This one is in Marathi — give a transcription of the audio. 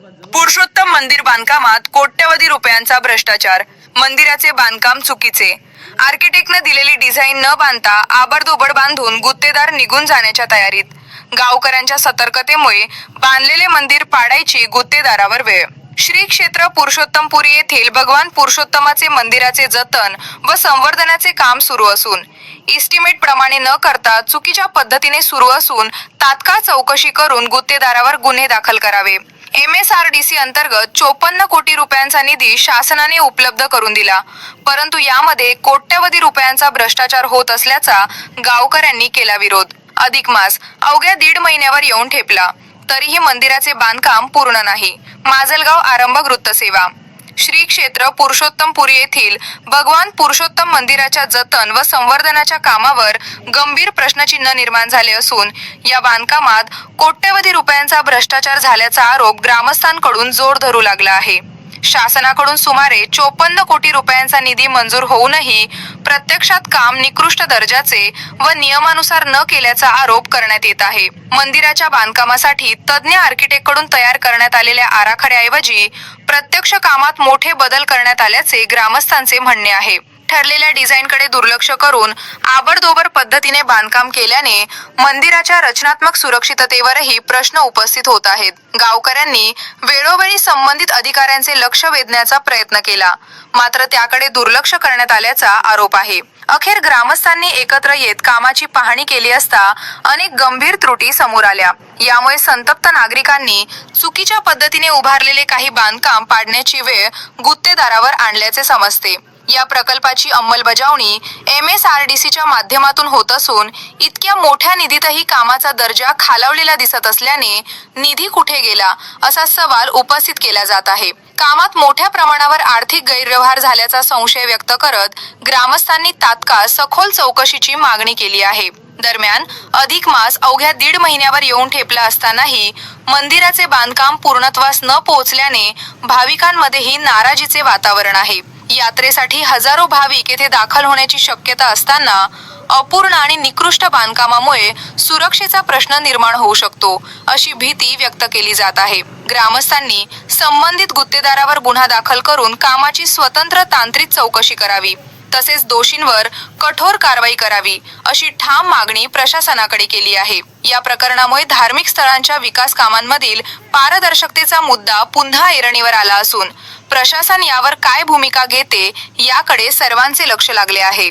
पुरुषोत्तम मंदिर बांधकामात कोट्यवधी रुपयांचा भ्रष्टाचार. मंदिराचे बांधकाम चुकीचे. आर्किटेक्टने दिलेली डिझाईन न बांधता आबडधोबड बांधून गुत्तेदार निघून जाण्याच्या तयारीत. गावकऱ्यांच्या सतर्कतेमुळे बांधलेले मंदिर पाडायची गुत्तेदारावर वेळ. श्री क्षेत्र पुरुषोत्तमपुरी येथील भगवान पुरुषोत्तमाचे मंदिराचे जतन व संवर्धनाचे काम सुरू असून इस्टिमेट प्रमाणे न करता चुकीच्या पद्धतीने सुरू असून तात्काळ चौकशी करून गुत्तेदारावर गुन्हे दाखल करावे. MSRDC अंतर्गत 54 कोटी रुपयांचा निधी शासनाने उपलब्ध करून दिला, परंतु यामध्ये कोट्यवधी रुपयांचा भ्रष्टाचार होत असल्याचा गावकऱ्यांनी केला विरोध. अधिक मास अवघ्या 1.5 महिन्यावर येऊन ठेपला तरीही मंदिराचे बांधकाम पूर्ण नाही. माजलगाव आरंभ वृत्तसेवा. श्री क्षेत्र पुरुषोत्तमपुरी येथील भगवान पुरुषोत्तम मंदिराच्या जतन व संवर्धनाच्या कामावर गंभीर प्रश्नचिन्ह निर्माण झाले असून या बांधकामात कोट्यवधी रुपयांचा भ्रष्टाचार झाल्याचा आरोप ग्रामस्थांकडून जोर धरू लागला आहे. शासनाकडून सुमारे 54 कोटी रुपयांचा निधी मंजूर होऊनही प्रत्यक्षात काम निकृष्ट दर्जाचे व नियमानुसार न केल्याचा आरोप करण्यात येत आहे. मंदिराच्या बांधकामासाठी तज्ज्ञ आर्किटेक्टकडून तयार करण्यात आलेल्या आराखड्याऐवजी प्रत्यक्ष कामात मोठे बदल करण्यात आल्याचे ग्रामस्थांचे म्हणणे आहे. ठरलेल्या डिझाईनकडे दुर्लक्ष करून आबडधोबड पद्धतीने बांधकाम केल्याने मंदिराच्या रचनात्मक सुरक्षिततेवरही प्रश्न उपस्थित होत आहेत. गावकऱ्यांनी वेळोवेळी संबंधित अधिकाऱ्यांचे लक्ष वेधण्याचा प्रयत्न केला, मात्र त्याकडे दुर्लक्ष करण्यात आल्याचा आरोप आहे. अखेर ग्रामस्थांनी एकत्र येत कामाची पाहणी केली असता अनेक गंभीर त्रुटी समोर आल्या. यामुळे संतप्त नागरिकांनी चुकीच्या पद्धतीने उभारलेले काही बांधकाम पाडण्याची वेळ गुत्तेदारावर आणल्याचे समजते. या प्रकल्पाची अंमलबजावणी MSRDCच्या माध्यमातून होत असून इतक्या मोठ्या निधीतही कामाचा दर्जा खालावलेला दिसत असल्याने निधी कुठे गेला असा सवाल उपस्थित केला जात आहे. कामात मोठ्या प्रमाणावर आर्थिक गैरव्यवहार झाल्याचा संशय व्यक्त करत ग्रामस्थांनी तात्काळ सखोल चौकशीची मागणी केली आहे. दरम्यान अधिक मास अवघ्या 1.5 महिन्यावर येऊन ठेपला असतानाही मंदिराचे बांधकाम पूर्णत्वास न पोहोचल्याने भाविकांमध्येही नाराजीचे वातावरण आहे. यात्रेसाठी हजारो भाविक येथे दाखल होण्याची शक्यता असताना अपूर्ण आणि निकृष्ट बांधकामामुळे सुरक्षेचा प्रश्न निर्माण होऊ शकतो अशी भीती व्यक्त केली जात आहे. ग्रामस्थांनी संबंधित गुत्तेदारावर गुन्हा दाखल करून कामाची स्वतंत्र तांत्रिक चौकशी करावी, तसेच दोषींवर कठोर कारवाई करावी अशी ठाम मागणी प्रशासनाकडे केली आहे. या प्रकरणामुळे धार्मिक स्थळांच्या विकास कामांमधील पारदर्शकतेचा मुद्दा पुन्हा ऐरणीवर आला असून प्रशासन यावर काय भूमिका घेते याकडे सर्वांचे लक्ष लागले आहे.